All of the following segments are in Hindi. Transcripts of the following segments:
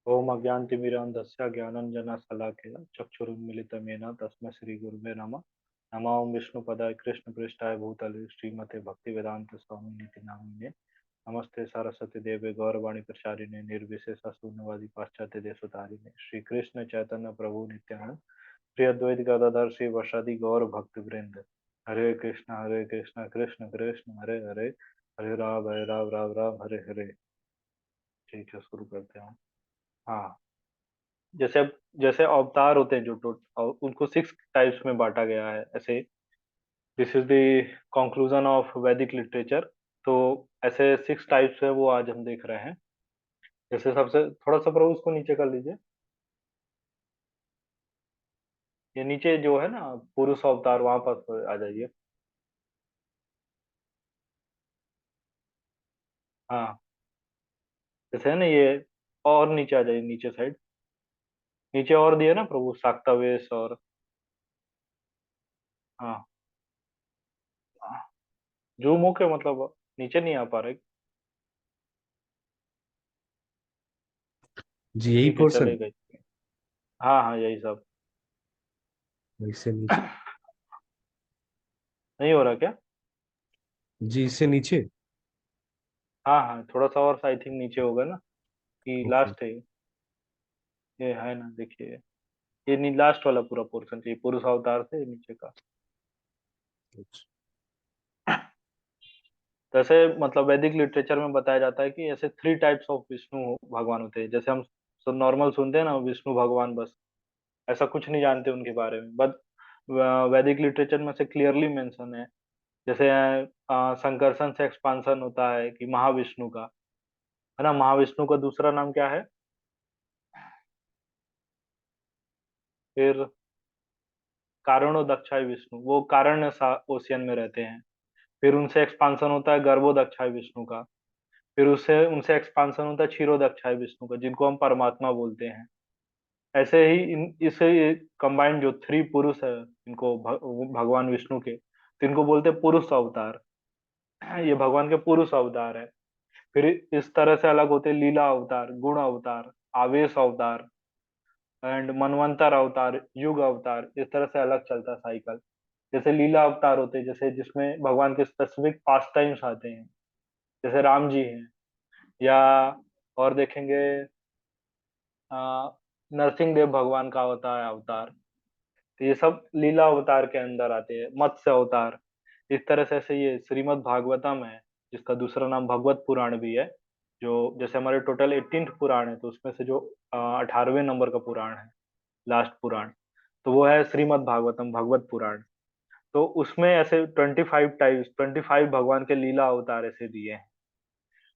ओम अज्ञानतिमिरान्धस्य ज्ञानाञ्जनशलाकया चक्षुरुन्मीलितं येन तस्मै श्रीगुरुवे नमः। नमो विष्णुपदाय कृष्णपृष्ठाय भूतले श्रीमते भक्तिवेदांत स्वामिनिति नामिने। नमस्ते सरस्वती देवे गौरवाणी प्रचारिणे निर्विशेष शून्यवादी पाश्चात्य देशोतारिणे श्री कृष्ण चैतन्य प्रभु नित्यानंद श्री अद्वैत गदाधर श्री वशादि गौर भक्त वृंद। हरे कृष्ण कृष्ण कृष्ण हरे हरे, हरे राम राम राम हरे हरे। ठीक है, शुरू करते हैं। हाँ, जैसे जैसे अवतार होते हैं जो उनको 6 टाइप्स में बांटा गया है ऐसे। This is the conclusion of वैदिक लिटरेचर। तो ऐसे 6 टाइप्स है वो आज हम देख रहे हैं। जैसे सबसे थोड़ा सा प्रभु उसको नीचे कर लीजिए। ये नीचे जो है ना पुरुष अवतार, वहां पर आ जाइए। हाँ, जैसे है ना ये, और नीचे आ जाइए, नीचे साइड। नीचे और दिए ना प्रभु, साक्तावेश और। हाँ, जूम हो के मतलब नीचे नहीं आ पा रहे। जी यही ठीक है, पोर्शन। चलेगा। हाँ हाँ, यही सब। इससे नीचे। नहीं हो रहा क्या? जी इससे नीचे। हाँ हाँ, थोड़ा सा और आई थिंक नीचे होगा ना, कि ओके। लास्ट है ये है ना, देखिए। ये नहीं, लास्ट वाला पूरा पोर्शन चाहिए, पुरुष अवतार से नीचे का। तो ऐसे मतलब वैदिक लिटरेचर में बताया जाता है कि ऐसे 3 टाइप्स ऑफ विष्णु भगवान होते हैं। जैसे हम नॉर्मल सुनते हैं ना विष्णु भगवान, बस ऐसा कुछ नहीं जानते उनके बारे में, बट वैदिक लिटरेचर में से क्लियरली मेंशन है। जैसे संकर्षण से एक्सपांसन होता है कि महाविष्णु का, है ना। महाविष्णु का दूसरा नाम क्या है? फिर कारणोदक्षाय विष्णु, वो कारण ओशियन में रहते हैं। फिर उनसे एक्सपांसन होता है गर्भोदक्षाय विष्णु का। फिर उससे उनसे एक्सपांसन होता है क्षीरोदक्षाय विष्णु का, जिनको हम परमात्मा बोलते हैं। ऐसे ही इन इसे कंबाइंड जो 3 पुरुष है, इनको भगवान विष्णु के, तो इनको बोलते हैं पुरुष अवतार। ये भगवान के पुरुष अवतार है। फिर इस तरह से अलग होते हैं लीला अवतार, गुण अवतार, आवेश अवतार एंड मनवंतर अवतार, युग अवतार। इस तरह से अलग चलता है साइकिल। जैसे लीला अवतार होते हैं, जैसे जिसमें भगवान के स्पेसिफिक पास टाइम्स आते हैं, जैसे राम जी हैं। या और देखेंगे, आ, नरसिंह देव भगवान का होता है अवतार। तो ये सब लीला अवतार के अंदर आते हैं। मत्स्य अवतार। इस तरह से ऐसे ये श्रीमद् भागवतम है, जिसका दूसरा नाम भगवत पुराण भी है। जो जैसे हमारे टोटल 18 पुराण है, तो उसमें से जो 18वें नंबर का पुराण है, लास्ट पुराण, तो वो है श्रीमद् भागवतम भगवत पुराण। तो उसमें ऐसे 25 टाइप्स, 25 भगवान के लीला अवतार ऐसे दिए हैं।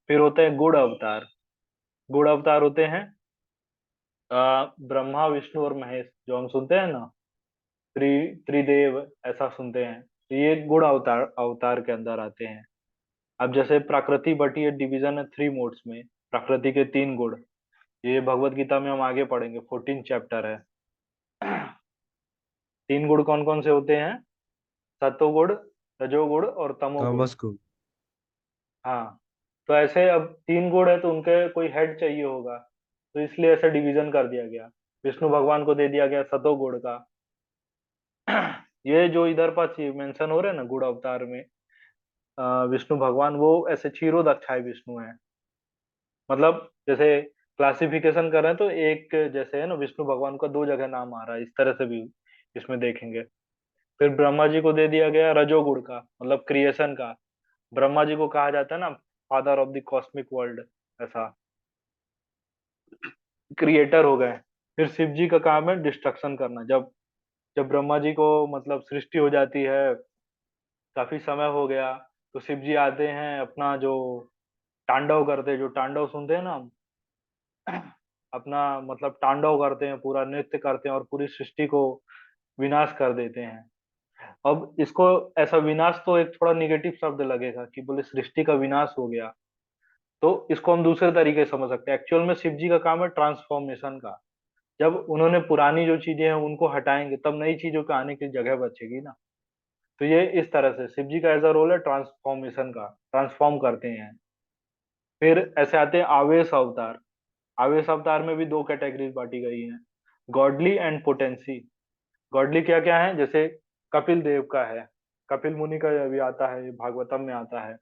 फिर होते हैं गुण अवतार। गुण अवतार होते हैं ब्रह्मा विष्णु और महेश, जो हम सुनते हैं ना, त्रिदेव, ऐसा सुनते हैं। तो ये गुण अवतार अवतार के अंदर आते हैं। अब जैसे प्रकृति बटी डिवीजन है 3 मोड्स में। प्रकृति के 3 गुण, ये भगवत गीता में हम आगे पढ़ेंगे, 14 चैप्टर है। 3 गुण कौन कौन से होते हैं? सतोगुण, रजोगुण और तमोगुण। थॉमस को। हाँ, तो ऐसे अब 3 गुण है तो उनके कोई हेड चाहिए होगा, तो इसलिए ऐसे डिवीजन कर दिया गया। विष्णु भगवान को दे दिया गया सतोगुण का। ये जो इधर पास मेंशन हो रहे हैं ना गुण अवतार में, विष्णु भगवान वो ऐसे क्षीरोदक्षाय विष्णु है। मतलब जैसे क्लासिफिकेशन कर रहे हैं तो एक जैसे है ना, विष्णु भगवान का 2 जगह नाम आ रहा है, इस तरह से भी इसमें देखेंगे। फिर ब्रह्मा जी को दे दिया गया रजोगुण का, मतलब क्रिएशन का। ब्रह्मा जी को कहा जाता है ना father of the cosmic world, ऐसा क्रिएटर हो गए। फिर शिव जी का काम है डिस्ट्रक्शन करना। जब जब ब्रह्मा जी को मतलब सृष्टि हो जाती है, काफी समय हो गया, तो शिव जी आते हैं, अपना जो तांडव करते हैं, जो तांडव सुनते हैं ना हम, अपना मतलब तांडव करते हैं, पूरा नृत्य करते हैं और पूरी सृष्टि को विनाश कर देते हैं। अब इसको ऐसा विनाश तो एक थोड़ा निगेटिव शब्द लगेगा कि बोले सृष्टि का विनाश हो गया, तो इसको हम दूसरे तरीके से समझ सकते हैं। एक्चुअल में शिव जी का काम है ट्रांसफॉर्मेशन का। जब उन्होंने पुरानी जो चीजें हैं उनको हटाएंगे, तब नई चीजों के आने की जगह बचेगी ना। तो ये इस तरह से शिव जी का ऐसा रोल है ट्रांसफॉर्मेशन का, ट्रांसफॉर्म करते हैं। फिर ऐसे आते हैं आवेश अवतार। आवेश अवतार में भी दो कैटेगरीज बांटी गई हैं, गॉडली एंड पोटेंसी। गॉडली क्या क्या है, जैसे कपिल देव का है, कपिल मुनि का भी आता है, भागवतम में आता है,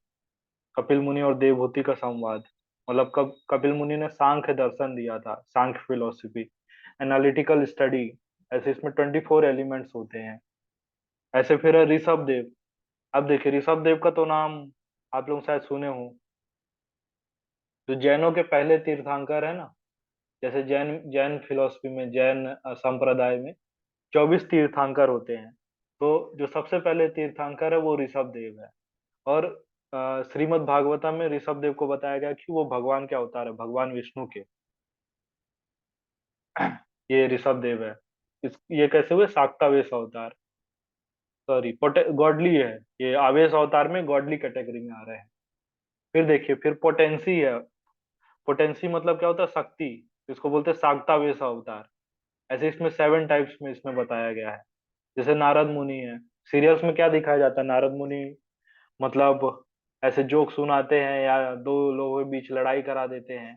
कपिल मुनि और देवहूति का संवाद। मतलब कपिल मुनि ने सांख्य दर्शन दिया था, सांख्य फिलोसफी, एनालिटिकल स्टडी। ऐसे इसमें 24 एलिमेंट्स होते हैं। ऐसे फिर है ऋषभ देव। अब देखिए ऋषभ देव का तो नाम आप लोग शायद सुने हो। जो जैनों के पहले तीर्थंकर है ना, जैसे जैन जैन फिलोसफी में, जैन संप्रदाय में 24 तीर्थंकर होते हैं। तो जो सबसे पहले तीर्थंकर है वो ऋषभ देव है। और श्रीमद् भागवतम में ऋषभ देव को बताया गया कि वो भगवान के अवतार है, भगवान विष्णु के। ये ऋषभ देव है। ये कैसे हुए, शाक्तावेश अवतार, सॉरी गॉडली है। ये आवेश अवतार में गॉडली कैटेगरी में आ रहे हैं। फिर देखिए फिर पोटेंसी है। पोटेंसी मतलब क्या होता है, शक्ति। इसको बोलते हैं शाक्तावेश अवतार। ऐसे इसमें 7 टाइप्स में इसमें बताया गया है। जैसे नारद मुनि है। सीरियल्स में क्या दिखाया जाता है, नारद मुनि मतलब ऐसे जोक सुनाते हैं या दो लोगों के बीच लड़ाई करा देते हैं।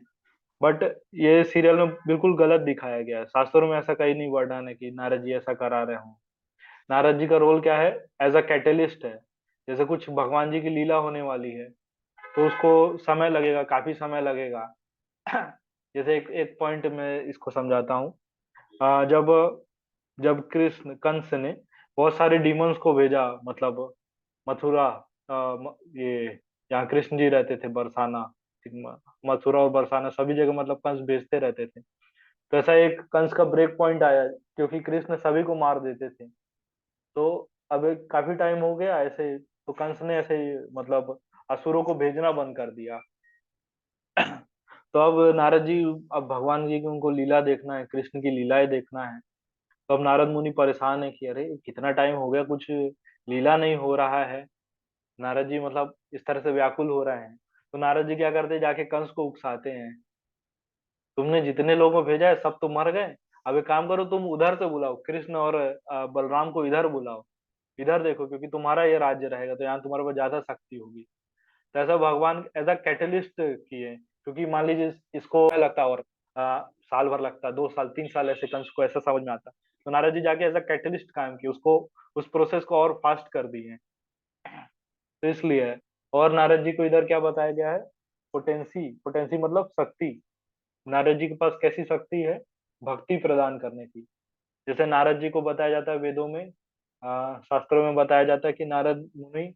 बट ये सीरियल में बिल्कुल गलत दिखाया गया है। शास्त्रों में ऐसा कहीं नहीं वर्णन है कि नारद जी ऐसा करा रहे हों। नारद जी का रोल क्या है, एज अ कैटेलिस्ट है। जैसे कुछ भगवान जी की लीला होने वाली है तो उसको समय लगेगा, काफी समय लगेगा। जैसे एक एक पॉइंट में इसको समझाता हूँ। जब जब कृष्ण कंस ने बहुत सारे डीमंस को भेजा, मतलब मथुरा, ये जहाँ कृष्ण जी रहते थे, बरसाना, मथुरा और बरसाना सभी जगह मतलब कंस भेजते रहते थे। तो ऐसा एक कंस का ब्रेक पॉइंट आया, क्योंकि कृष्ण सभी को मार देते थे। तो अब काफी टाइम हो गया ऐसे, तो कंस ने ऐसे मतलब असुरों को भेजना बंद कर दिया। तो अब नारद जी, अब भगवान जी की उनको लीला देखना है, कृष्ण की लीलाएं देखना है। तो अब नारद मुनि परेशान है कि अरे कितना टाइम हो गया, कुछ लीला नहीं हो रहा है। नारद जी मतलब इस तरह से व्याकुल हो रहे हैं। तो नारद जी क्या करते हैं, जाके कंस को उकसाते हैं, तुमने जितने लोगों को भेजा है सब तो मर गए। अब एक काम करो, तुम उधर से बुलाओ कृष्ण और बलराम को इधर बुलाओ, इधर देखो, क्योंकि तुम्हारा ये राज्य रहेगा तो यहाँ तुम्हारे पास ज्यादा शक्ति होगी। तो ऐसा भगवान एज अ कैटलिस्ट किए, क्योंकि मान लीजिए इसको क्या लगता, और साल भर लगता, 2 साल 3 साल, ऐसे कंस को ऐसा समझ में आता। तो नारद जी जाके एज अ कैटलिस्ट काम किए, उसको उस प्रोसेस को और फास्ट कर दिए। तो इसलिए है। और नारद जी को इधर क्या बताया गया है, पोटेंसी। पोटेंसी मतलब शक्ति। नारद जी के पास कैसी शक्ति है, भक्ति प्रदान करने की। जैसे नारद जी को बताया जाता है वेदों में, शास्त्रों में बताया जाता है कि नारद मुनि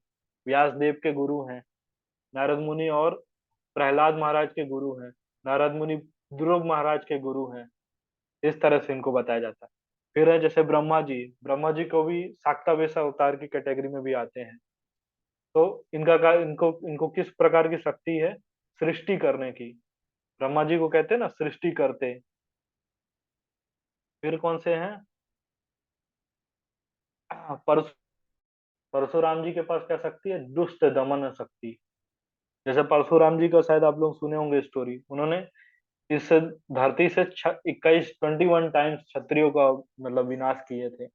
व्यास देव के गुरु हैं, नारद मुनि और प्रहलाद महाराज के गुरु हैं, नारद मुनि ध्रुव महाराज के गुरु हैं। इस तरह से इनको बताया जाता है। फिर है जैसे ब्रह्मा जी, ब्रह्मा जी को भी शाक्तावेश अवतार की कैटेगरी में भी आते हैं। तो इनको इनको किस प्रकार की शक्ति है, सृष्टि करने की। ब्रह्मा जी को कहते हैं ना सृष्टि करते। फिर कौन से हैं, परशु परशुराम जी के पास क्या शक्ति है, दुष्ट दमन शक्ति। जैसे परशुराम जी का शायद आप लोग सुने होंगे स्टोरी, उन्होंने इस धरती से 21 टाइम्स क्षत्रियो का मतलब विनाश किए थे।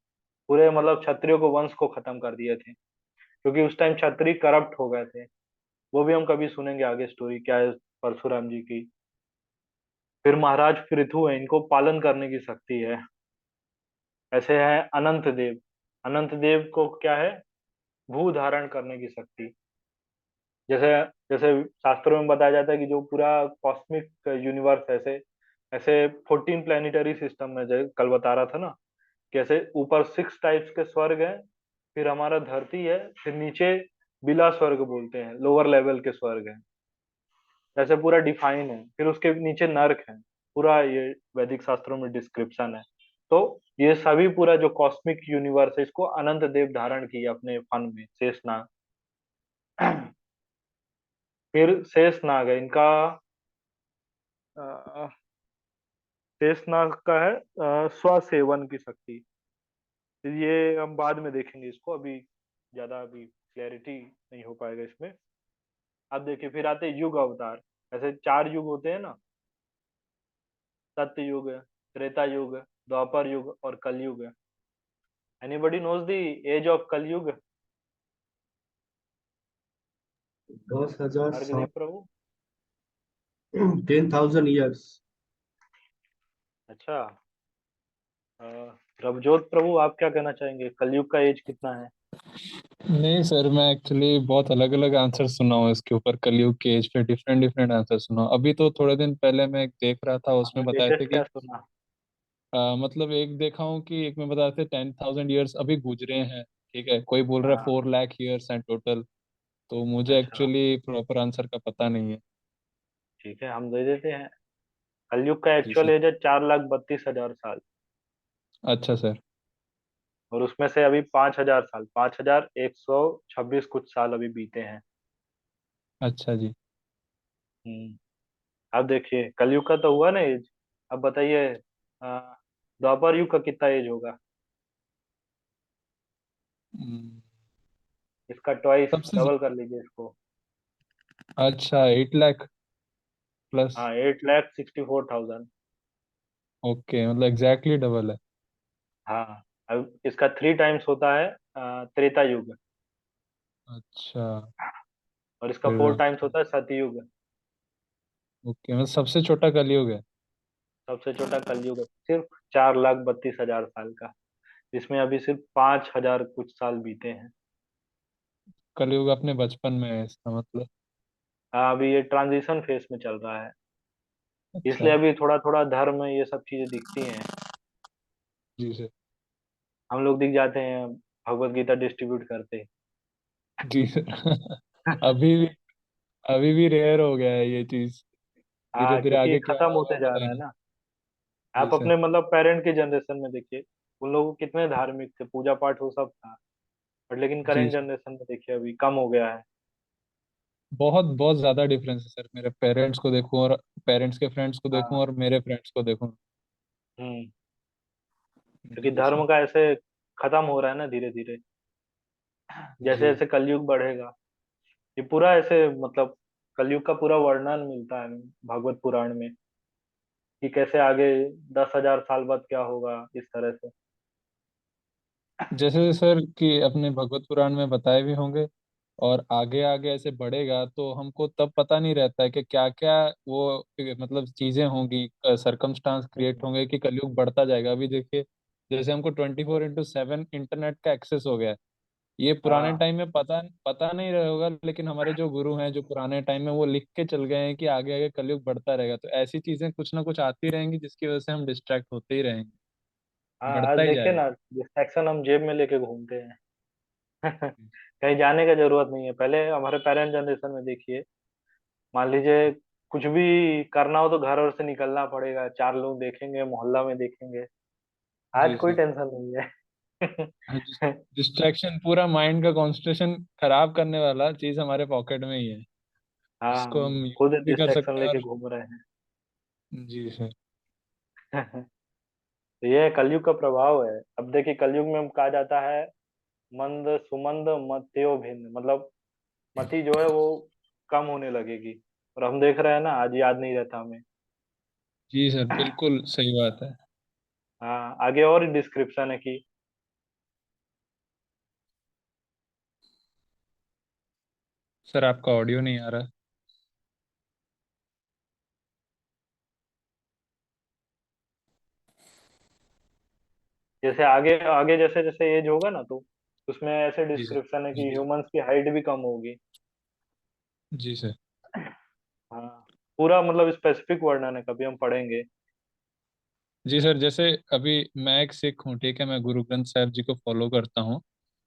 पूरे मतलब क्षत्रियो को, वंश को खत्म कर दिए थे, क्योंकि उस टाइम क्षत्रिय करप्ट हो गए थे। वो भी हम कभी सुनेंगे आगे स्टोरी क्या है परशुराम जी की। फिर महाराज पृथु है, इनको पालन करने की शक्ति है। ऐसे है अनंत देव। अनंत देव को क्या है, भू धारण करने की शक्ति। जैसे जैसे शास्त्रों में बताया जाता है कि जो पूरा कॉस्मिक यूनिवर्स, ऐसे ऐसे 14 प्लेनेटरी सिस्टम में, जैसे कल बता रहा था ना, कैसे ऊपर 6 टाइप्स के स्वर्ग हैं, फिर हमारा धरती है, फिर नीचे बिला स्वर्ग बोलते हैं, लोअर लेवल के स्वर्ग हैं। ऐसे पूरा डिफाइन है। फिर उसके नीचे नर्क है। पूरा ये वैदिक शास्त्रों में डिस्क्रिप्शन है। तो ये सभी पूरा जो कॉस्मिक यूनिवर्स है, इसको अनंत देव धारण किए अपने फन में, शेषनाग। फिर शेषनाग है इनका, अ, शेषनाग का है स्वसेवन की शक्ति। ये हम बाद में देखेंगे इसको, अभी ज्यादा अभी क्लैरिटी नहीं हो पाएगा इसमें। अब देखिए फिर आते हैं युग अवतार। ऐसे 4 युग होते हैं ना, सत्य युग, त्रेता युग, द्वापर युग और Kalyug. Anybody knows the age of Kalyug, 10,000 साल। अर्घदीप प्रभु? 10,000 years. अच्छा। अ, प्रभजोत प्रभु, आप क्या कहना चाहेंगे, कलयुग का एज कितना है? नहीं सर, मैं एक्चुअली बहुत अलग अलग आंसर सुना हूँ इसके ऊपर, कलयुग के एज पे डिफरेंट डिफरेंट आंसर सुना हूँ। अभी तो थोड़े दिन पहले मैं एक देख रहा था, उसमें बताए थे लेटेस्ट क्या कि सुना? मतलब एक देखा हूँ कि एक में बताए थे 10,000 ईयर्स अभी गुजरे हैं। ठीक है, कोई बोल रहा है हाँ। 4 लाख ईयर्स हैं टोटल। तो मुझे अच्छा, एक्चुअली प्रॉपर आंसर का पता नहीं है। ठीक है, हम दे देते हैं। कलयुग का जी एक्चुअल सर। एज है 4,32,000 साल। अच्छा सर। और उसमें से अभी 5,000 साल, 5,126 कुछ साल अभी बीते हैं। अच्छा जी। हम्म। अब देखिए, कलयुग का तो हुआ ना एज। अब बताइए, द्वापर युग का कितना एज होगा? हम्म, इसका ट्वाइस सबसे डबल कर लीजिए इसको। अच्छा 8 लाख प्लस। हाँ, 8,64,000। ओके, मतलब एग्जैक्टली डबल है। हाँ। अब इसका 3 टाइम्स होता है त्रेता युग। अच्छा। और इसका फिर 4 टाइम्स होता है सतयुग। ओके, मतलब सबसे छोटा कलयुग है। सबसे छोटा कलयुग है, सिर्फ 4,32,000 साल का, जिसमें अभी सिर्फ 5,000 कुछ साल बीते हैं। कलयुग अपने बचपन में है इसका मतलब। हाँ, अभी ये ट्रांजिशन फेस में चल रहा है। अच्छा। इसलिए अभी थोड़ा थोड़ा धर्म में ये सब चीजें दिखती हैं। जी सर। हम लोग दिख जाते हैं भगवत गीता डिस्ट्रीब्यूट करते। जी सर। अभी भी अभी भी रेयर हो गया है ये चीज। धीरे हाँ, धीरे क्योंकि आगे क्या खत्म होगा होते जा पता रहा है नहीं। ना। जी आप सर। अपने मतलब पेरेंट की जनरेशन में देखिए, उन लोग कितने धार्मिक थे, पूजा पाठ वो सब था। बट लेकिन जी करेंट सर। जनरेशन में देखिए अभी कम हो गया है। बहुत बहुत ज्यादा डिफरेंस है सर, मेरे पेरेंट्स को देखूं और पेरेंट्स के फ्रेंड्स को देखूं हाँ। और मेरे फ्रेंड्स को देखूं। हम्म। क्योंकि जी सर। धर्म का ऐसे खत्म हो रहा है ना धीरे धीरे। जैसे जी जैसे कलयुग बढ़ेगा, ये पूरा ऐसे मतलब कलयुग का पूरा वर्णन मिलता है भागवत पुराण में, कि कैसे आगे 10,000 साल बाद क्या होगा, इस तरह से। जैसे सर कि अपने भगवत पुराण में बताए भी होंगे, और आगे आगे ऐसे बढ़ेगा तो हमको तब पता नहीं रहता है कि क्या क्या वो मतलब चीजें होंगी, सरकमस्टांस क्रिएट हम्म। होंगे कि कलयुग बढ़ता जाएगा। अभी देखिए, जैसे हमको 24/7 इंटरनेट का एक्सेस हो गया है। ये पुराने हाँ। टाइम में पता पता नहीं रहा होगा, लेकिन हमारे जो गुरु हैं जो पुराने टाइम में वो लिख के चल गए हैं कि आगे आगे कलयुग बढ़ता रहेगा। तो ऐसी चीजें कुछ ना कुछ आती रहेंगी जिसकी वजह से हम डिस्ट्रैक्ट होते ही रहेंगे। हाँ, आज बढ़ता ही देखिए जाएगा। ना, डिस्ट्रैक्शन हम जेब में लेके घूमते हैं। कहीं जाने का जरूरत नहीं है। पहले हमारे पेरेंट जनरेशन में देखिए, मान लीजिए कुछ भी करना हो तो घर और से निकलना पड़ेगा, चार लोग देखेंगे, मोहल्ला में देखेंगे। आज जी कोई सर। टेंशन नहीं है। डिस्ट्रैक्शन पूरा माइंड का कंसंट्रेशन खराब करने वाला चीज हमारे पॉकेट में ही है, हाँ, जिसको हम हम खुद यूज भी कर डिस्ट्रैक्शन सकते हैं लेके और। घूम रहे जी सर। हैं। तो ये कलयुग का प्रभाव है। अब देखिए, कलयुग में कहा जाता है मंद सुमंद मत्यो भिन्न, मतलब मति जो है वो कम होने लगेगी। और हम देख रहे हैं ना, आज याद नहीं रहता हमें। जी सर, बिल्कुल सही बात है। हाँ, आगे और डिस्क्रिप्शन है कि सर आपका ऑडियो नहीं आ रहा। जैसे आगे आगे जैसे जैसे एज होगा ना, तो उसमें ऐसे जी सर। डिस्क्रिप्शन है कि जी। ह्यूमंस की हाइट भी कम होगी। जी सर। हाँ, पूरा मतलब स्पेसिफिक वर्णन है, कभी हम पढ़ेंगे। जी सर, जैसे अभी मैं एक सिख हूँ, ठीक है, मैं गुरु ग्रंथ साहिब जी को फॉलो करता हूँ।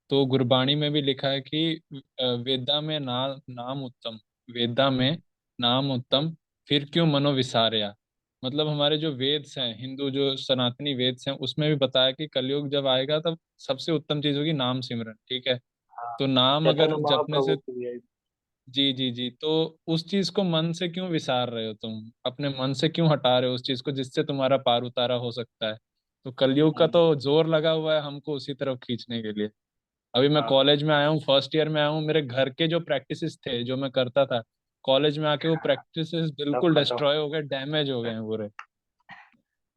तो गुरबाणी में भी लिखा है कि वेदा में नाम उत्तम, वेदा में नाम उत्तम, फिर क्यों मनो विसारया। मतलब हमारे जो वेद्स हैं, हिंदू जो सनातनी वेद्स हैं, उसमें भी बताया कि कलयुग जब आएगा तब सबसे उत्तम चीज होगी नाम सिमरन। ठीक है, हाँ, तो नाम चैतन्य अगर जपने महाप्रभु से। की भी है। जी जी जी, तो उस चीज को मन से क्यों विसार रहे हो तुम, अपने मन से क्यों हटा रहे हो उस चीज को जिससे तुम्हारा पार उतारा हो सकता है। तो कलयुग का हम्म। तो जोर लगा हुआ है हमको उसी तरफ खींचने के लिए। अभी मैं हाँ, कॉलेज में आया हूँ, फर्स्ट ईयर में आया हूँ, मेरे घर के जो प्रैक्टिसेस थे जो मैं करता था, कॉलेज में आके वो प्रैक्टिसेस सब बिल्कुल खत्म। डिस्ट्रॉय हो गए, डैमेज हो गए हैं पूरे।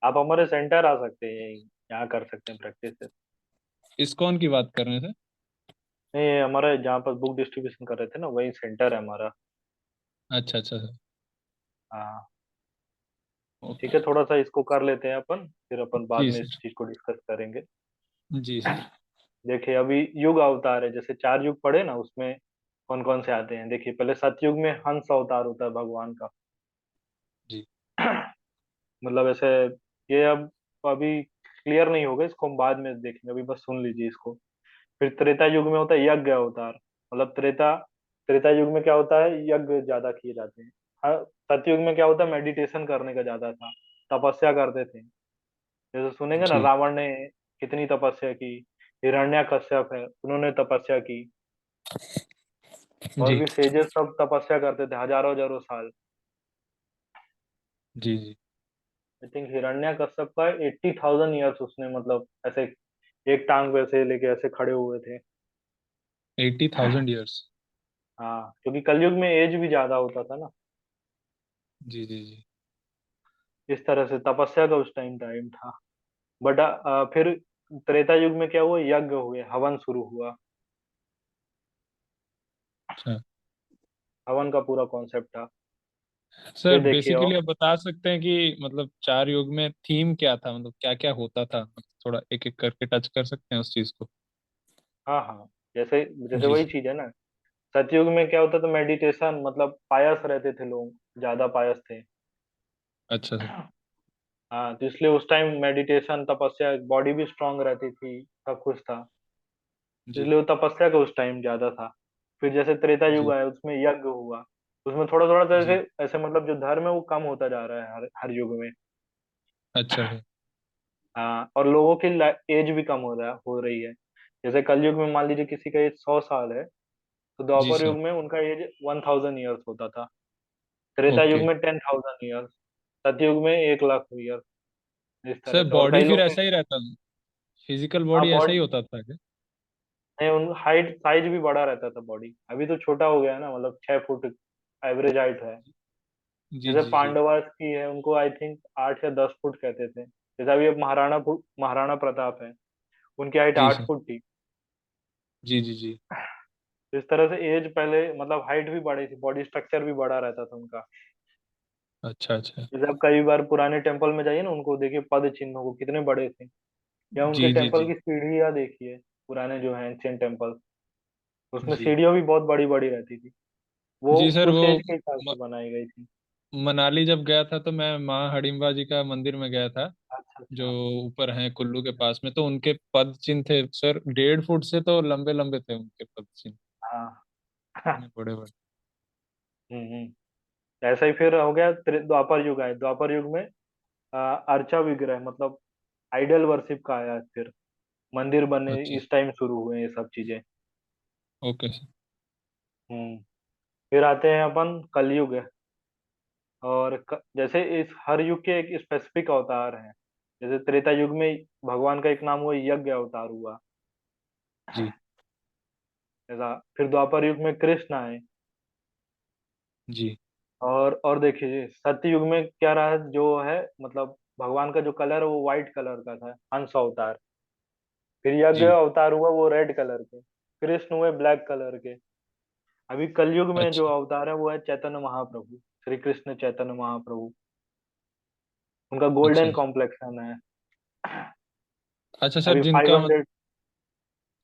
आप हमारे सेंटर आ सकते हैं, यहाँ कर सकते हैं प्रैक्टिस। इस्कॉन की बात कर रहे थे। नहीं, ये हमारे जहाँ पर बुक डिस्ट्रीब्यूशन कर रहे थे ना, वही सेंटर है हमारा। अच्छा अच्छा सर। हाँ। ओके ठीक है, थोड़ा सा इसको कर लेते हैं अपन, फिर अपन बाद जी में इस सर। चीज को डिस्कस करेंगे। जी सर। देखिए अभी युग अवतार है, जैसे 4 युग पढ़े ना, उसमें कौन कौन से आते हैं। देखिए पहले सतयुग में हंस अवतार होता है भगवान का। जी मतलब ऐसे, ये अब अभी क्लियर नहीं होगा, इसको हम बाद में देखेंगे, अभी बस सुन लीजिए इसको। फिर त्रेता युग में होता है यज्ञ अवतार। मतलब त्रेता त्रेता युग में क्या होता है, यज्ञ ज्यादा किए जाते हैं। सतयुग में क्या होता है, मेडिटेशन करने का ज्यादा था, तपस्या करते थे। जैसे सुनेंगे ना, जी रावण ने कितनी तपस्या की, हिरण्यकश्यप है उन्होंने तपस्या की, और जी भी सेजेस सब तपस्या करते थे हजारों हजारों साल। जी जी। आई थिंक हिरण्यकश्यप का 80,000 ईयर्स उसने, मतलब ऐसे एक टांग पे ऐसे लेके ऐसे खड़े हुए थे। 80,000 ईयर्स। हाँ, क्योंकि कलयुग में एज भी ज्यादा होता था ना। जी जी जी। इस तरह से तपस्या का उस टाइम टाइम था। बट फिर त्रेता युग में क्या हुआ, यज्ञ हुए, हवन शुरू हुआ। अच्छा हवन का पूरा कॉन्सेप्ट था। सर, फिर देखिए बेसिकली आप बता सकते हैं कि मतलब 4 युग में थीम क्या था, मतलब क्या क्या होता था, मतलब थोड़ा एक एक करके टच कर सकते हैं उस चीज को। हाँ हाँ, जैसे जैसे जी वही सर। चीज है ना। सतयुग में क्या होता था, मेडिटेशन, मतलब पायस रहते थे लोग, ज्यादा पायस थे। अच्छा सर। हाँ, तो इसलिए उस टाइम मेडिटेशन तपस्या, बॉडी भी स्ट्रांग रहती थी, सब कुछ था। जी इसलिए वो तपस्या का उस टाइम ज्यादा था। फिर जैसे त्रेता युग जी आया, उसमें यज्ञ हुआ। उसमें थोड़ा थोड़ा सा ऐसे जी। ऐसे, मतलब जो धर्म है वो कम होता जा रहा है हर हर युग में। अच्छा सर। हाँ, और लोगों की एज भी कम हो रही है। जैसे कलयुग में मान लीजिए किसी का एज 100 साल है, तो जी द्वापर सर। युग में उनका एज 1000 ईयर्स होता था। त्रेता युग ओके। में 10,000 ईयर्स। सतयुग में 1 लाख ईयर्स। इस तरह सर से, और बॉडी कई फिर लोग के। ऐसा ही रहता, फिजिकल हाँ बॉडी ऐसा ही बॉडी, होता था क्या? नहीं उन हाइट साइज भी बड़ा रहता था बॉडी, अभी तो छोटा हो गया है ना, मतलब 6 फुट एवरेज हाइट है। जी जैसे जी जी। पांडवास की है, उनको आई थिंक 8 या 10 फुट कहते थे। जैसे अभी अब महाराणा प्रताप है, उनकी हाइट जी 8 सर। फुट थी। जी जी जी। तो इस तरह से एज पहले, मतलब हाइट भी बढ़ी थी, बॉडी स्ट्रक्चर भी बड़ा रहता था उनका। अच्छा अच्छा। जैसे आप कई बार पुराने टेम्पल में जाइए ना, उनको देखिए पद चिन्हों को कितने बड़े थे, या उनके जी जी टेम्पल जी की सीढ़ियाँ देखिए, पुराने जो हैं एंशियंट टेम्पल, उसमें जी। सीढ़ियाँ भी बहुत बड़ी बड़ी रहती थी। वो जी सर, उस वो एज के हिसाब म, से बनाई गई थी। मनाली जब गया था तो मैं माँ हडिम्बा जी का मंदिर में गया था, अच्छा जो अच्छा। ऊपर है कुल्लू के पास में, तो उनके पद चिन्ह थे सर, 1.5 फुट से तो लंबे लंबे थे उनके पद चिन्ह, हाँ। इतने बड़े बड़े। ऐसा ही फिर हो गया, द्वापर युग आए। द्वापर युग में अर्चा विग्रह, मतलब आइडल वर्शिप का आया। फिर मंदिर बने, अच्छा। इस टाइम शुरू हुए ये सब चीजें। Okay sir. हम्म फिर आते हैं अपन कलयुग है। और जैसे इस हर युग के एक स्पेसिफिक अवतार हैं। जैसे त्रेता युग में भगवान का एक नाम हुआ, यज्ञ अवतार हुआ। जी ऐसा, फिर द्वापर युग में कृष्ण आए। जी। और देखिए सत्य युग में क्या रहा, जो है मतलब भगवान का जो कलर है वो व्हाइट कलर का था, हंस अवतार। फिर यज्ञ जी। अवतार हुआ वो रेड कलर के। कृष्ण हुए ब्लैक कलर के। अभी कलयुग में जो अच्छा अवतार है वो है चैतन्य महाप्रभु, श्री कृष्ण चैतन्य महाप्रभु। उनका गोल्डन अच्छा। कॉम्प्लेक्शन है। अच्छा सर, अभी फाइव जिनका हंड्रेड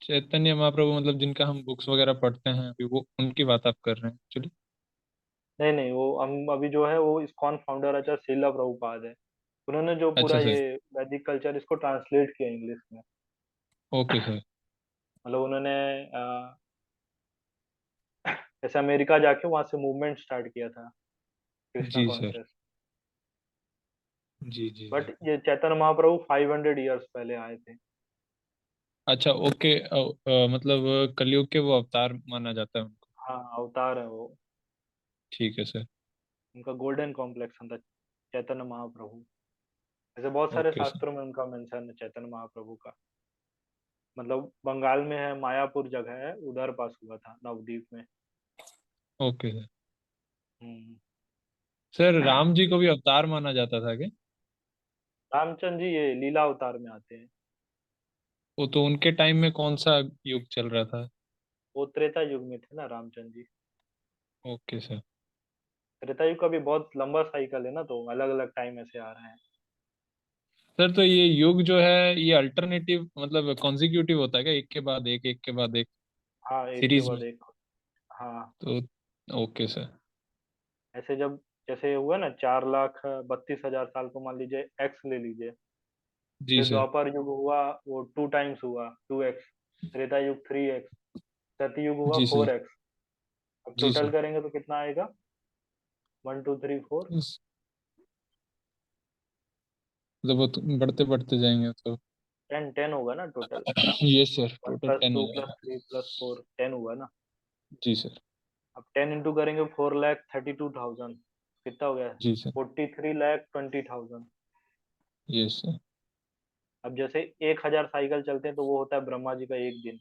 चैतन्य महाप्रभु, मतलब जिनका हम बुक्स वगैरह पढ़ते हैं अभी, वो उनकी बात आप कर रहे हैं एक्चुअली? नहीं नहीं, वो हम अभी जो है वो इस्कॉन फाउंडर आचार्य श्रीला प्रभुपाद है। उन्होंने जो अच्छा पूरा सर। ये वैदिक कल्चर इसको ट्रांसलेट किया इंग्लिश में। Okay sir. मतलब उन्होंने जैसे अमेरिका जाके वहां से मूवमेंट स्टार्ट किया था, कृष्णा जी सर। कॉन्शियस। जी जी बट जी। ये चैतन्य महाप्रभु 500 ईयर्स पहले आए थे। अच्छा ओके, मतलब कलयुग के वो अवतार माना जाता है उनको। हाँ, अवतार है वो। ठीक है सर। उनका गोल्डन कॉम्प्लेक्शन था चैतन्य महाप्रभु। ऐसे बहुत सारे ओके सर। शास्त्रों में उनका मेंशन है चैतन्य महाप्रभु का। मतलब बंगाल में है, मायापुर जगह है, उधर पास हुआ था नवद्वीप में। Okay sir. Hmm sir Ram ji को भी अवतार माना जाता था क्या? रामचंद्र जी ये लीला अवतार में आते हैं। वो तो उनके टाइम में कौन सा युग चल रहा था? वो त्रेता युग में थे ना रामचंद्र जी। Okay sir. त्रेता युग का भी बहुत लंबा साइकिल है ना, तो अलग अलग टाइम ऐसे आ रहे हैं। सर तो ये युग जो है ये अल्टरनेटिव मतलब कॉन्जिक्यूटिव होता है क्या, एक के बाद एक के बाद एक हाँ, एक के सीरीज बाद में? एक। हाँ, तो ओके सर। ऐसे जब जैसे हुआ ना 4,32,000 साल को मान लीजिए एक्स ले लीजिए। जी फिर सर। द्वापर युग हुआ, वो 2 टाइम्स हुआ, 2x। त्रेता युग 3x। सतयुग हुआ जी सर। 4x। अब जी टोटल सर। करेंगे तो कितना आएगा? 1 2 3 4। मतलब वो तो बढ़ते बढ़ते जाएंगे तो। 10 10 होगा ना टोटल। ये sir one total plus 10 two हो प्लस जाएगा। थ्री प्लस फोर 10 हुआ ना। जी सर। अब 10 इंटू करेंगे 4,32,000। कितना हो गया? जी सर। 43,20,000। ये सर। अब जैसे 1,000 साइकिल चलते हैं तो वो होता है ब्रह्मा जी का एक दिन।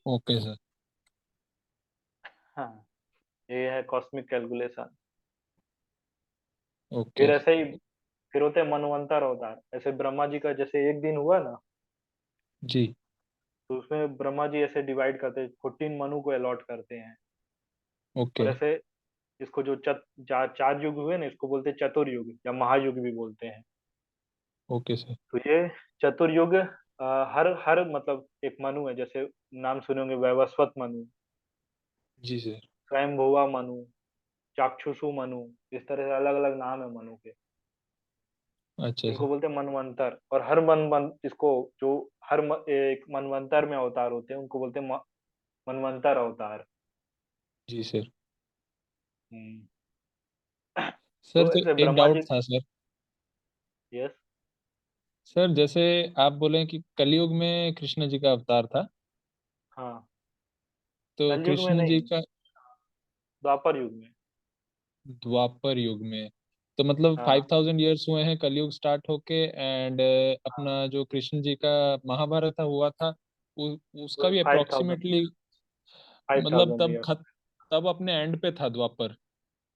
Okay sir. हाँ, ये है कॉस्मिक कैलकुलेशन। ओके। फिर ऐसे ही फिर होते हैं मनवंतर अवतार। ऐसे ब्रह्मा जी का जैसे एक दिन हुआ ना, जी। तो उसमें ब्रह्मा जी ऐसे डिवाइड करते हैं, 14 मनु को अलॉट करते हैं। और ओके। ऐसे इसको जो चार युग हुए ना, इसको बोलते हैं चतुर्युग या महायुग भी बोलते हैं। Okay sir. तो ये चतुर्युग हर हर मतलब एक मनु है, जैसे नाम सुने होंगे वैवस्वत मनु, जी सर। स्वयंभुवा मनु, चाक्षुषु मनु। इस तरह से अलग अलग नाम है मनु के। अच्छा सर। इनको बोलते हैं मनवंतर। और हर इसको जो एक मनवंतर में अवतार होते हैं उनको बोलते हैं मनवंतर अवतार। जी सर। हम्म। सर तो तो ऐसे एक ब्रह्मा डाउट जी। था सर। यस। सर जैसे आप बोले कि कलयुग में कृष्ण जी का अवतार था, हाँ, तो कलयुग में कृष्ण जी नहीं, का द्वापर युग में। द्वापर युग में, तो मतलब हाँ 5000 ईयर्स हुए हैं कलयुग स्टार्ट होके, एंड हाँ, अपना जो कृष्ण जी का महाभारत हुआ था उसका भी 5,000। अप्रोक्सीमेटली, फाइव मतलब थाउजेंड ईयर्स तब अपने एंड पे था द्वापर,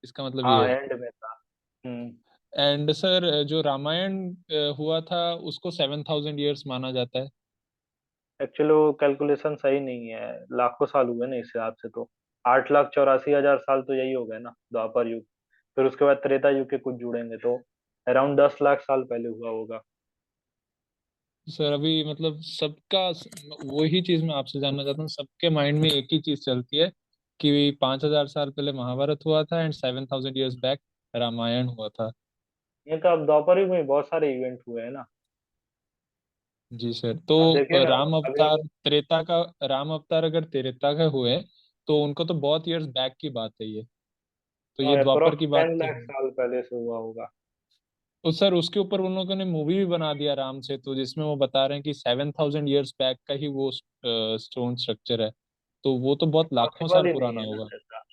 इसका मतलब हाँ, ये है। एंड में था। हम्म। एंड सर जो रामायण हुआ था उसको 7000 ईयर्स माना जाता है। एक्चुअली वो कैलकुलेशन सही नहीं है। लाखों साल हुए ना इस हिसाब से तो। 8,84,000 साल तो यही हो गए ना द्वापर युग। फिर उसके बाद त्रेता युग के कुछ जुड़ेंगे तो अराउंड 10 लाख साल पहले हुआ होगा। सर अभी मतलब सबका वही चीज मैं आपसे जानना चाहता हूँ, सबके माइंड में एक ही चीज चलती है कि 5000 साल पहले महाभारत हुआ था एंड 7000 ईयर्स बैक रामायण हुआ था। ये तो अब द्वापर युग में बहुत सारे इवेंट हुए हैं ना। जी सर। तो आप देखिए ना, राम अभी अवतार त्रेता का, राम अवतार अगर त्रेता का हुए तो उनको तो बहुत ईयर्स बैक की बात है ये, तो ये द्वापर अप्रोक्स की बात 10 लाख तो। साल पहले से हुआ होगा। तो सर उसके ऊपर उन लोगों ने मूवी भी बना दिया राम से, तो जिसमें वो बता रहे हैं कि 7000 ईयर्स बैक का ही वो स्टोन स्ट्रक्चर है, तो वो तो बहुत लाखों साल पॉसिबल ही नहीं पुराना है ना होगा। ऐसा।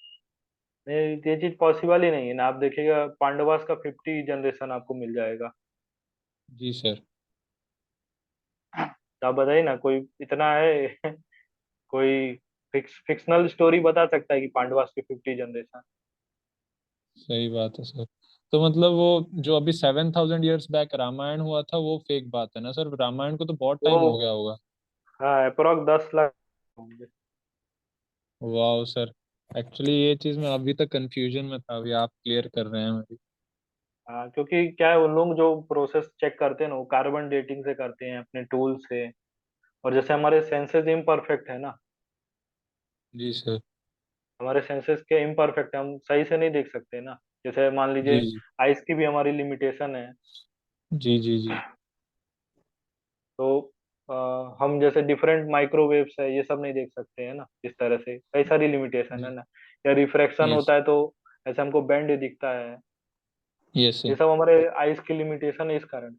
नहीं, ये चीज पॉसिबल ही नहीं है ना। आप देखिएगा पांडवास का 50 जनरेशन आपको मिल जाएगा। जी सर। तो आप बताइए ना, कोई इतना है कोई फिक्शनल स्टोरी बता सकता है कि पांडवास के 50 जनरेशन? सही बात है सर। तो मतलब वो जो अभी 7000 ईयर्स बैक रामायण हुआ था वो फेक बात है ना सर, रामायण को तो बहुत वो टाइम हो गया होगा। हाँ, अप्रोक्स 10 लाख होंगे। वाह सर, एक्चुअली ये चीज मैं अभी तक कंफ्यूजन में था, अभी आप क्लियर कर रहे हैं मेरी। हाँ, क्योंकि क्या है, उन लोग जो प्रोसेस चेक करते हैं ना वो कार्बन डेटिंग से करते हैं अपने टूल से। और जैसे हमारे सेंसेस इम्परफेक्ट है ना, जी सर। हमारे सेंसेस के इम्परफेक्ट है, हम सही से नहीं देख सकते ना। जैसे मान जी लीजिए जी। आइस की भी हमारी लिमिटेशन है। जी जी जी। तो हम जैसे डिफरेंट माइक्रोवेव्स है ये सब नहीं देख सकते हैं ना, इस तरह से कई सारी लिमिटेशन है जी। ना। या रिफ्रैक्शन यस। होता है तो ऐसे हमको बैंड दिखता है। यस ये सर। सब हमारे आइस की लिमिटेशन है इस कारण।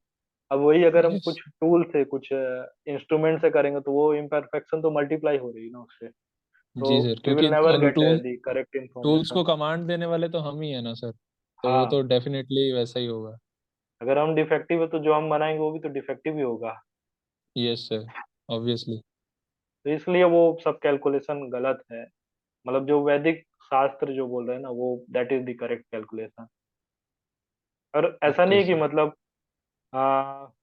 अब वही अगर हम यस। कुछ टूल से कुछ इंस्ट्रूमेंट से करेंगे तो वो इम्परफेक्शन तो मल्टीप्लाई हो रही है ना उससे। तो जी सर, वी विल क्योंकि नेवर उन get the correct tools information. को कमांड देने वाले तो हम ही है ना सर, तो वो हाँ, तो डेफिनेटली वैसा ही होगा। अगर हम डिफेक्टिव है तो जो हम बनाएंगे वो भी तो डिफेक्टिव ही होगा। Yes sir, obviously. तो इसलिए वो सब कैलकुलेशन गलत है। मतलब जो वैदिक शास्त्र जो बोल रहे हैं ना, वो that is the correct calculation. और ऐसा नहीं ओके है कि सर। मतलब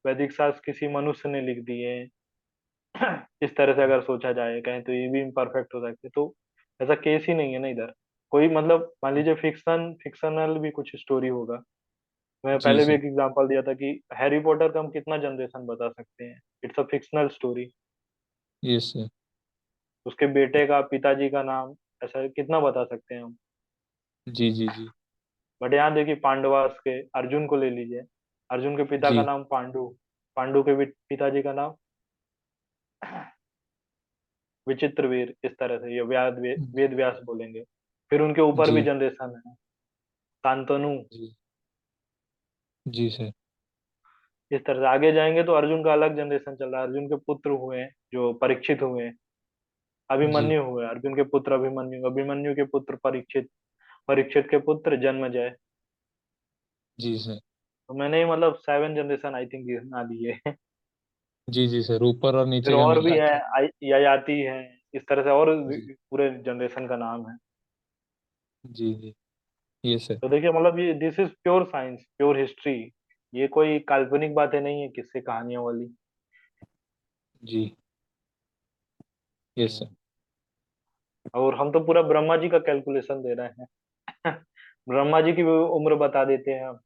वैदिक शास्त्र किसी मनुष्य ने लिख दिए। इस तरह से अगर सोचा जाए कहीं तो ये भी इम्परफेक्ट हो सकते तो ऐसा केस ही नहीं है ना इधर। कोई मतलब मान लीजिए फिक्शनल भी कुछ स्टोरी होगा। मैं जी पहले भी सर। एक एग्जांपल दिया था कि हैरी पॉटर का हम कितना जनरेशन बता सकते हैं, it's a fictional story. Yes sir. उसके बेटे का, पिताजी का नाम, ऐसा कितना बता सकते हैं हम। जी जी जी। बट यहाँ देखिए पांडवास के अर्जुन को ले लीजिए। अर्जुन के पिता का जी नाम पांडु, पांडु के पिताजी का नाम विचित्रवीर, इस तरह से ये वेद व्यास बोलेंगे। फिर उनके ऊपर भी जी जनरेशन है, शांतनु। जी। जी सर। इस तरह से आगे जाएंगे तो अर्जुन का अलग जनरेशन चल रहा है। अर्जुन के पुत्र हुए हैं जो परीक्षित हुए हैं, जी अभिमन्यु हुए, अर्जुन के पुत्र अभिमन्यु, अभिमन्यु के पुत्र परीक्षित, परीक्षित के पुत्र जन्मजय। जी सर। तो मैंने ही मतलब 7 जनरेशन आई थिंक गिना दिए। जी जी सर, ऊपर और फिर नीचे का और भी मिला है, के। ययाति है, इस तरह से और जी पूरे जनरेशन का नाम है। जी जी। ये सर। तो देखिए मतलब ये this is pure science, pure history. ये कोई काल्पनिक बातें नहीं है, किससे कहानियों वाली। जी। Yes sir. हम्म। और हम तो पूरा ब्रह्मा जी का कैलकुलेशन दे रहे हैं। ब्रह्मा जी की भी उम्र बता देते हैं हम।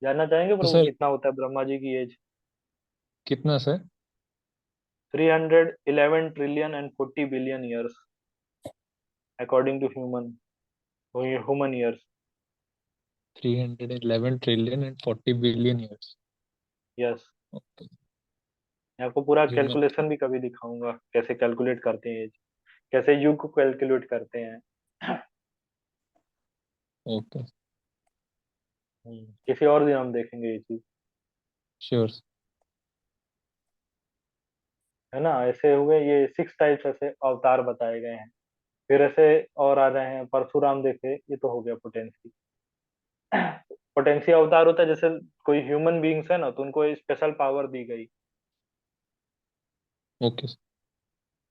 जानना चाहेंगे तो प्रभु सर कितना होता है ब्रह्मा जी की एज? कितना sir? 311 trillion and 40 billion years, according to human years. 311 trillion and 40 billion years. Yes. Okay. मैं आपको पूरा ह्यूमन। कैलकुलेशन भी कभी दिखाऊंगा, कैसे कैलकुलेट करते हैं एज, कैसे युग को कैलकुलेट करते हैं। ओके। किसी और दिन हम देखेंगे ये चीज। श्योर। है ना, ऐसे हुए ये 6 टाइप्स ऐसे अवतार बताए गए हैं। फिर ऐसे और आ रहे हैं, परशुराम देखे, ये तो हो गया पोटेंसी। पोटेंसी अवतार होता है जैसे कोई ह्यूमन बीइंग्स है ना, तो उनको स्पेशल पावर दी गई, ओके।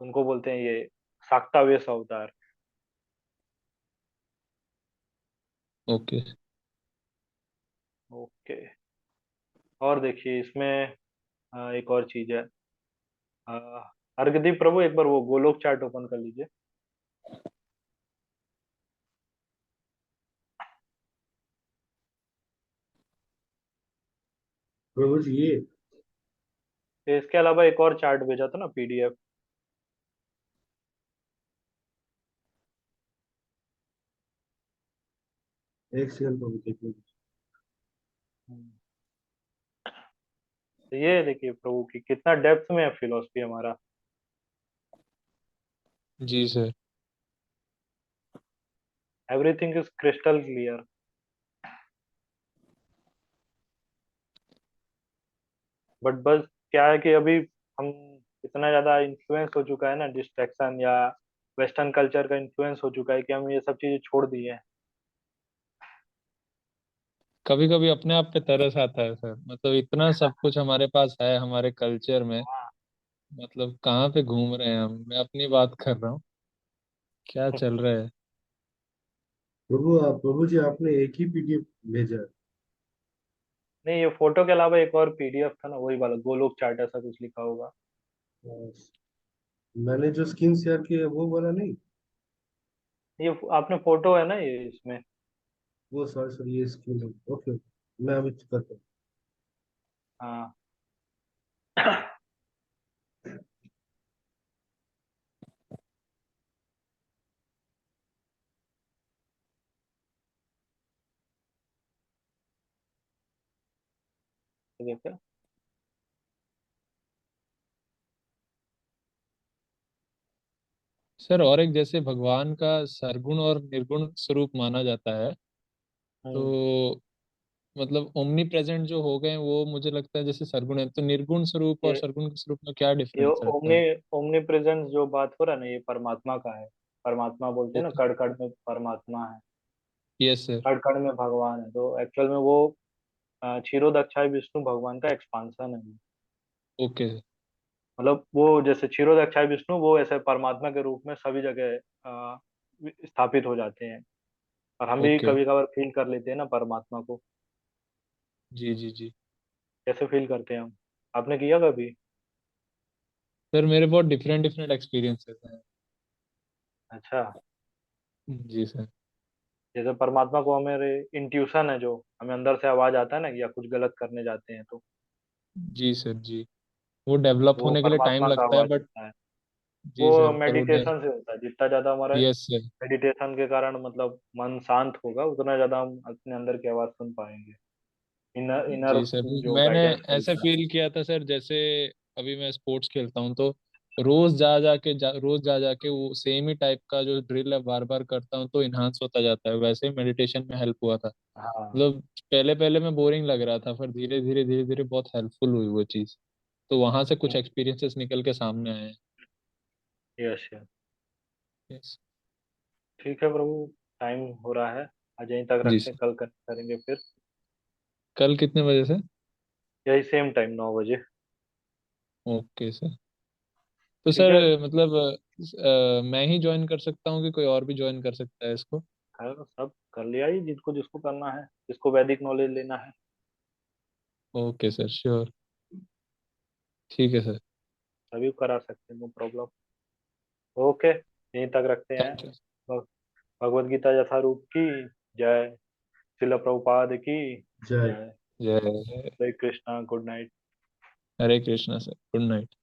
उनको बोलते हैं ये शाक्तावेश अवतार। ओके। ओके। और देखिए इसमें एक और चीज है। अ, अर्घदीप प्रभु एक बार वो गोलोक चार्ट ओपन कर लीजिए। प्रभु जी ये इसके अलावा एक और चार्ट भेजा था ना, पीडीएफ। एक सेकंड प्रभु देखिए। तो ये देखिए प्रभु की कितना डेप्थ में है फिलोसफी हमारा। जी sir. Everything is crystal clear. But बस क्या है कि अभी हम इतना ज्यादा इन्फ्लुएंस हो चुका है ना, डिस्ट्रैक्शन या वेस्टर्न कल्चर का इन्फ्लुएंस हो चुका है कि हम ये सब चीजें छोड़ दिए हैं। कभी कभी अपने आप पे तरस आता है सर, मतलब इतना सब कुछ हमारे पास है हमारे कल्चर में। हाँ। मतलब कहाँ पे घूम रहे हैं हम, मैं अपनी बात कर रहा हूँ। क्या चल रहा है? प्रभु जी आपने एक ही पीडीएफ भेजा है। नहीं, ये फोटो के अलावा एक और पीडीएफ था ना, वही वाला गोलोक चार्ट ऐसा कुछ लिखा होगा। अ, मैंने जो स्क्रीन शेयर की है वो वाला नहीं। ये आपने फोटो है ना ये इसमें। वो सॉरी सॉरी ये स्क्रीन है। ओके मैं अभी करता हूँ। हाँ। देखिए। सर और एक, जैसे भगवान का सरगुण और निर्गुण स्वरूप माना जाता है, हम्म। तो मतलब ओमनी प्रेजेंट जो हो गए वो मुझे लगता है जैसे सरगुण है, तो निर्गुण स्वरूप और ये सरगुण के स्वरूप में क्या ये डिफरेंस रहता ओमनी है? ओमनी प्रेजेंस जो बात हो रहा है ना, ये परमात्मा का है। परमात्मा बोलते हैं ना, ओके। कण कण में परमात्मा है, यस सर। कण कण में भगवान है। तो एक्चुअल में वो क्षीरोदक्षाय विष्णु भगवान का एक्सपांसन है। ओके। मतलब वो जैसे क्षीरोदक्षाय विष्णु, वो ऐसे परमात्मा के रूप में सभी जगह स्थापित हो जाते हैं। और हम भी ओके। कभी कभार फील कर लेते हैं ना परमात्मा को। जी जी जी। कैसे फील करते हैं हम? आपने किया कभी? सर मेरे बहुत डिफरेंट डिफरेंट एक्सपीरियंसेस हैं। अच्छा। जी सर। जैसे परमात्मा को हमारे इंट्यूशन है, जो हमें अंदर से आवाज आता है ना कि या कुछ गलत करने जाते हैं, तो जी सर जी। वो डेवलप वो होने के लिए टाइम परमात्मा का लगता है आवाज बट। होता है। जी वो सर पर वो मेडिटेशन से होता है, जितना ज्यादा हमारा यस सर। मेडिटेशन के कारण मतलब मन शांत होगा, उतना ज्यादा हम अपने अंदर की आवाज सुन पाएंगे। इनर इनर जी सर जो मैंने गाइडेंस ऐसे मिलता है। फील किया था सर, जैसे अभी मैं स्पोर्ट्स खेलता हूँ तो रोज जा जा के वो सेम ही टाइप का जो ड्रिल है बार बार करता हूँ तो इन्हांस होता जाता है, वैसे ही मेडिटेशन में हेल्प हुआ था। हाँ। मतलब पहले पहले में बोरिंग लग रहा था, फिर धीरे धीरे बहुत हेल्पफुल हुई वो चीज़। तो वहां से कुछ एक्सपीरियंसेस निकल के सामने आए हैं। Yes yes. यस। ठीक है प्रभु, टाइम हो रहा है, आज यहीं तक जी रखते हैं, सर। कल करेंगे फिर। कल कितने बजे से? यही सेम टाइम 9 बजे। Okay sir. तो ठीक है। सर मतलब मैं ही ज्वाइन कर सकता हूँ कि कोई और भी ज्वाइन कर सकता है इसको? सब कर लिया ही, जिसको जिसको करना है, जिसको वैदिक नॉलेज लेना है। Okay sir sure. ठीक है सर। सभी करा सकते हैं, नो प्रॉब्लम। ओके, यहीं तक रखते हैं। Thank you. भग- भगवद गीता यथारूप की जय। शिला प्रभुपाद की जय। जय। जय। हरे कृष्णा, गुड नाइट। हरे कृष्णा सर, गुड नाइट।